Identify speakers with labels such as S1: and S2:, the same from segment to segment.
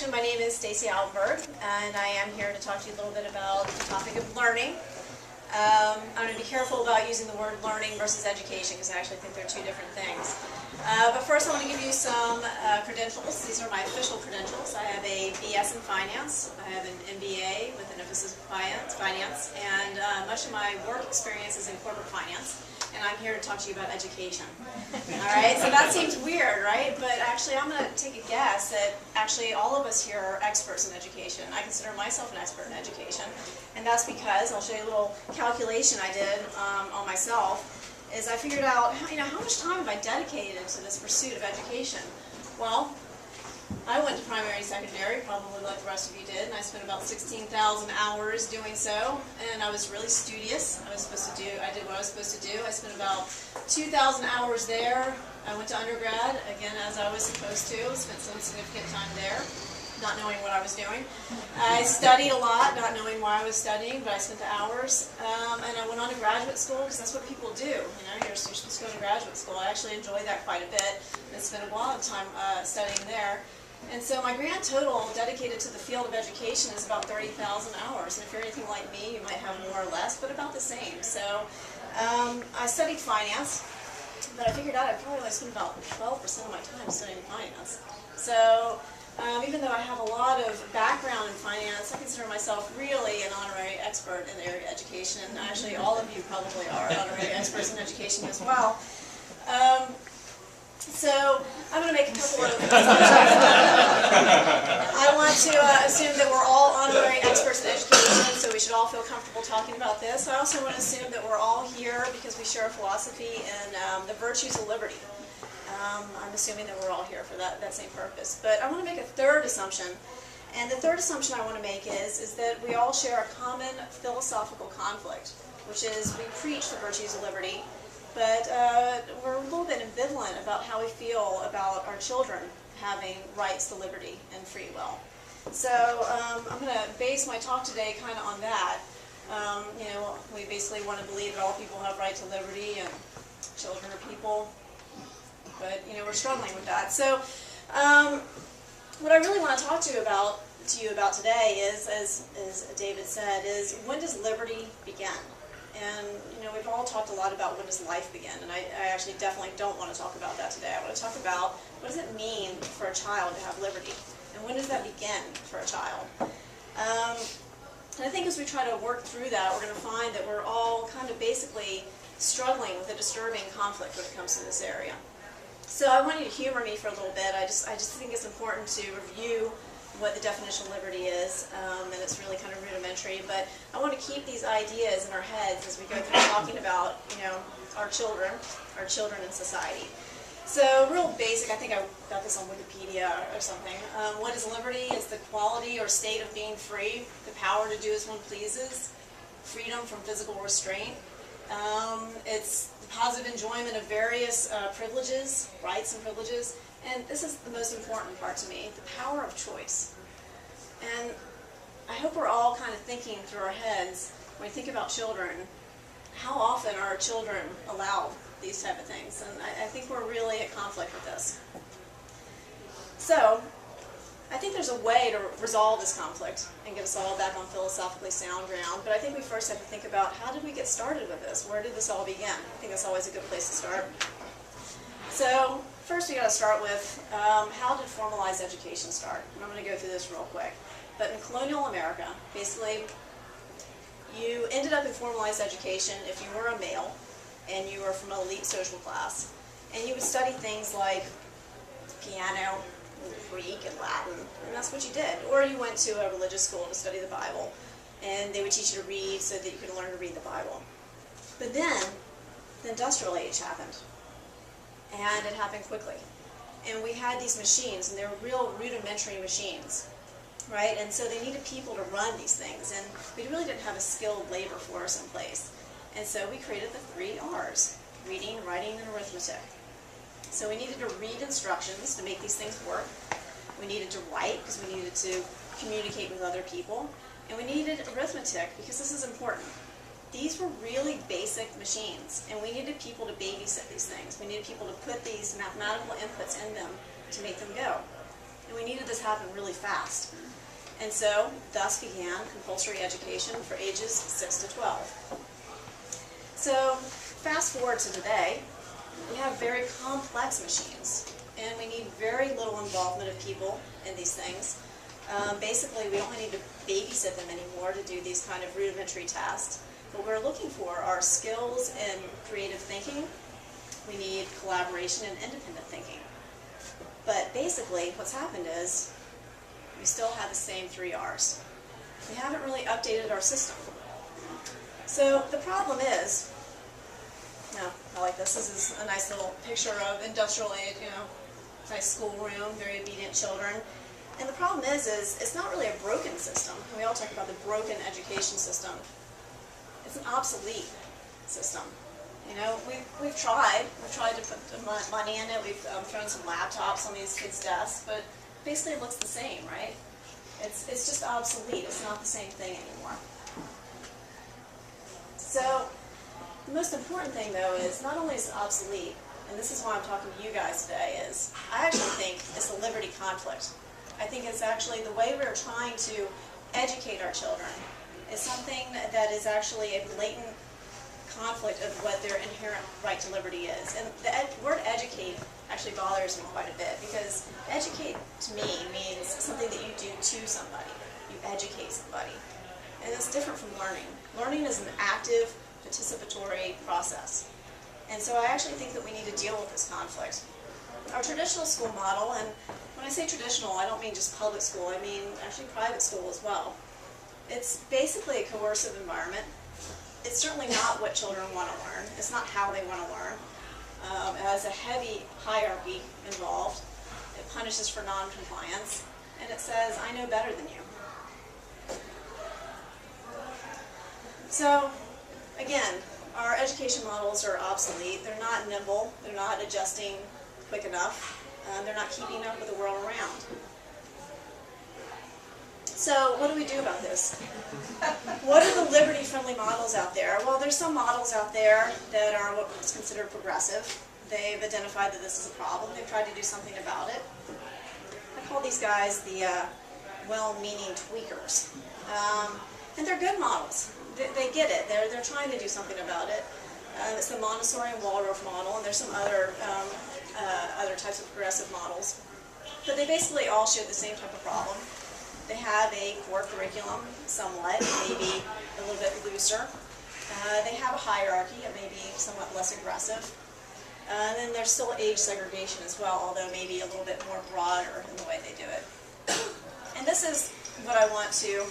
S1: introduction, my name is Stacey Albenberg, and I am here to talk to you a little bit about the topic of learning. I'm going to be careful about using the word learning versus education because I actually think they're two different things. But first I want to give you some credentials. These are my official credentials. I have a BS in Finance, I have an MBA with an emphasis in finance, and much of my work experience is in corporate finance. And I'm here to talk to you about education. Alright, so that seems weird, right? But actually I'm going to take a guess that actually all of us here are experts in education. I consider myself an expert in education. And that's because, I'll show you a little calculation I did on myself, is I figured out, how much time have I dedicated to this pursuit of education? Well, I went to primary and secondary, probably like the rest of you did, and I spent about 16,000 hours doing so, and I was really studious. I did what I was supposed to do. I spent about 2,000 hours there. I went to undergrad, again, as I was supposed to, spent some significant time there, not knowing what I was doing. I studied a lot, not knowing why I was studying, but I spent the hours, and I went on to graduate school, because that's what people do, you're supposed to go to graduate school. I actually enjoyed that quite a bit, and spent a lot of time studying there. And so my grand total dedicated to the field of education is about 30,000 hours. And if you're anything like me, you might have more or less, but about the same. So I studied finance, but I figured out I'd probably only spend about 12% of my time studying finance. So even though I have a lot of background in finance, I consider myself really an honorary expert in the area of education. And actually, all of you probably are honorary experts in education as well. So I'm going to make a couple of assumptions. I want to assume that we're all honorary experts in education, so we should all feel comfortable talking about this. I also want to assume that we're all here because we share a philosophy in the virtues of liberty. I'm assuming that we're all here for that same purpose. But I want to make a third assumption, and the third assumption I want to make is that we all share a common philosophical conflict, which is we preach the virtues of liberty, but we're a little bit ambivalent about how we feel about our children having rights to liberty and free will. So I'm going to base my talk today kind of on that. We basically want to believe that all people have right to liberty and children are people, but we're struggling with that. So what I really want to talk to you about today is, as David said, is when does liberty begin? And, we've all talked a lot about when does life begin, and I actually definitely don't want to talk about that today. I want to talk about what does it mean for a child to have liberty, and when does that begin for a child? And I think as we try to work through that, we're going to find that we're all kind of basically struggling with a disturbing conflict when it comes to this area. So I want you to humor me for a little bit. I just think it's important to review what the definition of liberty is, and it's really kind of rudimentary, but I want to keep these ideas in our heads as we go through talking about, our children in society. So real basic, I think I got this on Wikipedia or something. What is liberty? It's the quality or state of being free, the power to do as one pleases, freedom from physical restraint. It's the positive enjoyment of various privileges, rights and privileges. And this is the most important part to me, the power of choice. And I hope we're all kind of thinking through our heads, when we think about children, how often are our children allowed these type of things? And I think we're really at conflict with this. So, I think there's a way to resolve this conflict and get us all back on philosophically sound ground, but I think we first have to think about how did we get started with this? Where did this all begin? I think that's always a good place to start. So, first we got to start with how did formalized education start? And I'm going to go through this real quick. But in colonial America, basically, you ended up in formalized education if you were a male and you were from an elite social class. And you would study things like piano, Greek, and Latin, and that's what you did. Or you went to a religious school to study the Bible, and they would teach you to read so that you could learn to read the Bible. But then, the industrial age happened. And it happened quickly. And we had these machines, and they were real rudimentary machines, right? And so they needed people to run these things, and we really didn't have a skilled labor force in place. And so we created the 3 R's, reading, writing, and arithmetic. So we needed to read instructions to make these things work. We needed to write because we needed to communicate with other people. And we needed arithmetic because this is important. These were really basic machines, and we needed people to babysit these things. We needed people to put these mathematical inputs in them to make them go. And we needed this to happen really fast. And so, thus began compulsory education for ages 6 to 12. So, fast forward to today, we have very complex machines, and we need very little involvement of people in these things. Basically, we don't need to babysit them anymore to do these kind of rudimentary tasks. What we're looking for are skills in creative thinking. We need collaboration and independent thinking. But basically, what's happened is we still have the same 3 R's. We haven't really updated our system. So the problem is, I like this. This is a nice little picture of industrial age, nice schoolroom, very obedient children. And the problem is it's not really a broken system. We all talk about the broken education system. It's an obsolete system. We've tried to put money in it. We've thrown some laptops on these kids' desks, but basically it looks the same, right? It's just obsolete. It's not the same thing anymore. So the most important thing, though, is not only is it obsolete, and this is why I'm talking to you guys today, is I actually think it's a liberty conflict. I think it's actually the way we're trying to educate our children is something that is actually a blatant conflict of what their inherent right to liberty is. And the word educate actually bothers me quite a bit, because educate to me means something that you do to somebody. You educate somebody. And it's different from learning. Learning is an active, participatory process. And so I actually think that we need to deal with this conflict. Our traditional school model, and when I say traditional, I don't mean just public school, I mean actually private school as well. It's basically a coercive environment. It's certainly not what children want to learn. It's not how they want to learn. It has a heavy hierarchy involved. It punishes for non-compliance. And it says, I know better than you. So, again, our education models are obsolete. They're not nimble. They're not adjusting quick enough. They're not keeping up with the world around. So what do we do about this? What are the liberty-friendly models out there? Well, there's some models out there that are what's considered progressive. They've identified that this is a problem. They've tried to do something about it. I call these guys the well-meaning tweakers. And they're good models. They get it. They're trying to do something about it. It's the Montessori and Waldorf model, and there's some other types of progressive models. But they basically all share the same type of problem. They have a core curriculum, somewhat, maybe a little bit looser. They have a hierarchy, it may be somewhat less aggressive. And then there's still age segregation as well, although maybe a little bit more broader in the way they do it. And this is what I want to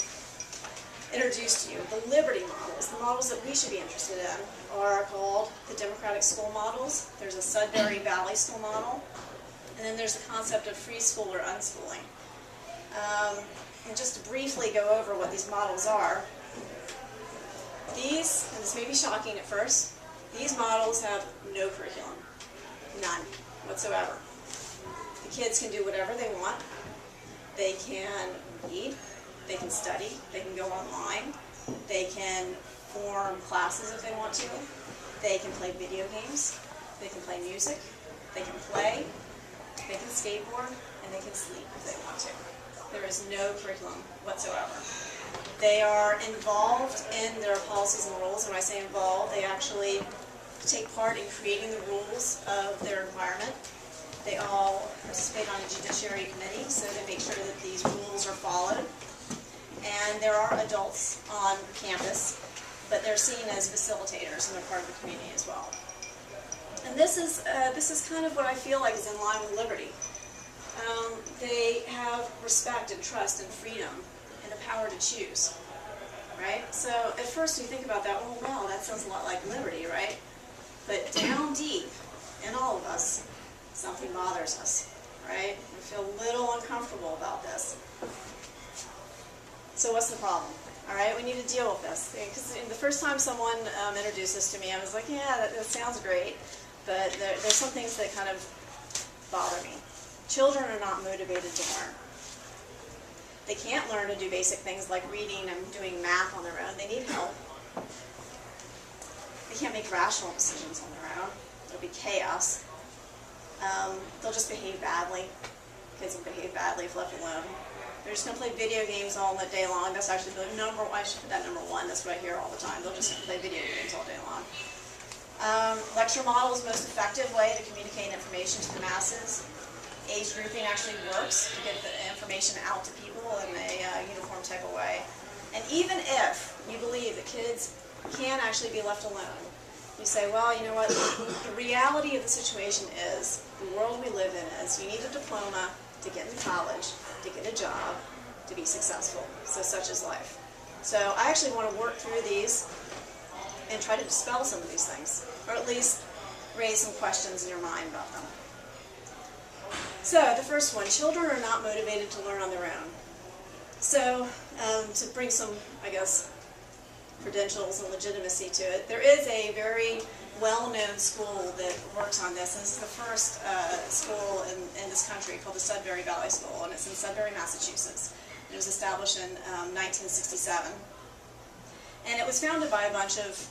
S1: introduce to you. The liberty models, the models that we should be interested in, are called the democratic school models. There's a Sudbury Valley school model, and then there's the concept of free school or unschooling. And just to briefly go over what these models are, these, and this may be shocking at first, these models have no curriculum. None whatsoever. The kids can do whatever they want. They can read, they can study, they can go online, they can form classes if they want to, they can play video games, they can play music, they can play, they can skateboard, and they can sleep if they want to. There is no curriculum whatsoever. They are involved in their policies and rules. And when I say involved, they actually take part in creating the rules of their environment. They all participate on a judiciary committee, so they make sure that these rules are followed. And there are adults on campus, but they're seen as facilitators, and they're part of the community as well. And this is kind of what I feel like is in line with liberty. They have respect and trust and freedom and the power to choose, right? So at first you think about that, well, wow, that sounds a lot like liberty, right? But down deep in all of us, something bothers us, right? We feel a little uncomfortable about this. So what's the problem? All right, we need to deal with this. Because the first time someone introduced this to me, I was like, yeah, that sounds great, but there's some things that kind of bother me. Children are not motivated to learn. They can't learn to do basic things like reading and doing math on their own. They need help. They can't make rational decisions on their own. There'll be chaos. They'll just behave badly. Kids will behave badly if left alone. They're just going to play video games all day long. That's actually the number, I should put that number one. That's what I hear all the time. They'll just play video games all day long. Lecture model is the most effective way to communicate information to the masses. Age grouping actually works to get the information out to people in a uniform type of way. And even if you believe that kids can actually be left alone, you say, well, you know what, the reality of the situation is, the world we live in is, you need a diploma to get into college, to get a job, to be successful. So such is life. So I actually want to work through these and try to dispel some of these things, or at least raise some questions in your mind about them. So the first one, children are not motivated to learn on their own. So to bring some, I guess, credentials and legitimacy to it, there is a very well-known school that works on this, and this is the first school in this country called the Sudbury Valley School, and it's in Sudbury, Massachusetts. It was established in 1967. And it was founded by a bunch of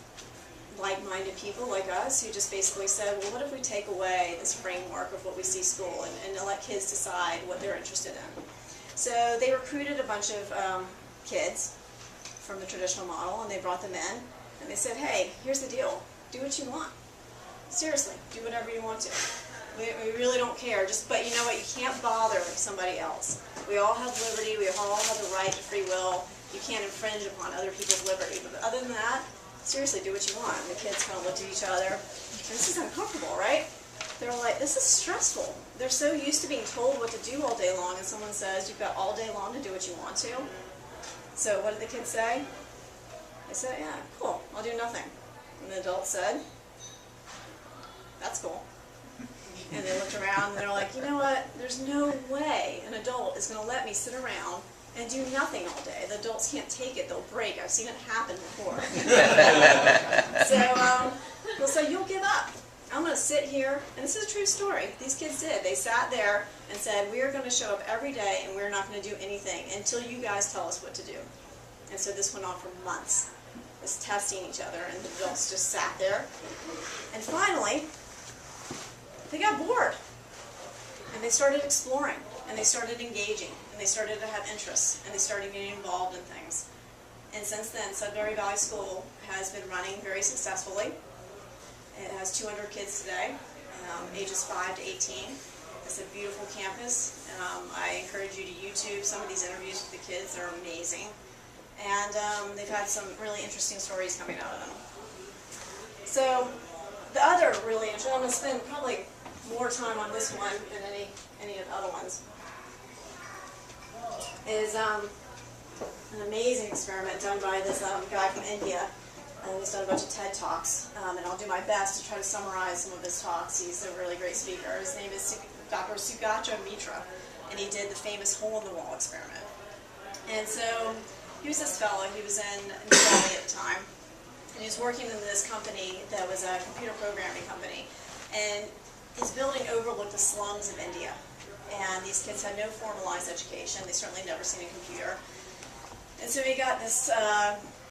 S1: like-minded people like us who just basically said, well, what if we take away this framework of what we see school and let kids decide what they're interested in? So they recruited a bunch of kids from the traditional model, and they brought them in, and they said, hey, here's the deal. Do what you want. Seriously, do whatever you want to. We really don't care. But you know what? You can't bother somebody else. We all have liberty. We all have the right to free will. You can't infringe upon other people's liberty. But other than that, seriously, do what you want. And the kids kind of looked at each other. And this is uncomfortable, right? They're like, this is stressful. They're so used to being told what to do all day long, and someone says, you've got all day long to do what you want to. So what did the kids say? They said, yeah, cool, I'll do nothing. And the adult said, that's cool. And they looked around and they're like, you know what, there's no way an adult is going to let me sit around and do nothing all day. The adults can't take it, they'll break. I've seen it happen before. So you'll give up. I'm going to sit here, and this is a true story. These kids did. They sat there and said, we are going to show up every day and we're not going to do anything until you guys tell us what to do. And so this went on for months, just testing each other, and the adults just sat there. And finally, they got bored. And they started exploring, and they started engaging, and they started to have interests, and they started getting involved in things. And since then, Sudbury Valley School has been running very successfully. It has 200 kids today, ages 5 to 18. It's a beautiful campus. I encourage you to YouTube some of these interviews with the kids. They're amazing. And they've had some really interesting stories coming out of them. So the other really interesting, I'm going to spend probably more time on this one than any of the other ones, is an amazing experiment done by this guy from India. He's done a bunch of TED Talks, and I'll do my best to try to summarize some of his talks. He's a really great speaker. His name is Dr. Sugata Mitra, and he did the famous hole-in-the-wall experiment. And so he was this fellow. He was in New Delhi at the time, and he was working in this company that was a computer programming company. And his building overlooked the slums of India. And these kids had no formalized education. They certainly never seen a computer. And so he got this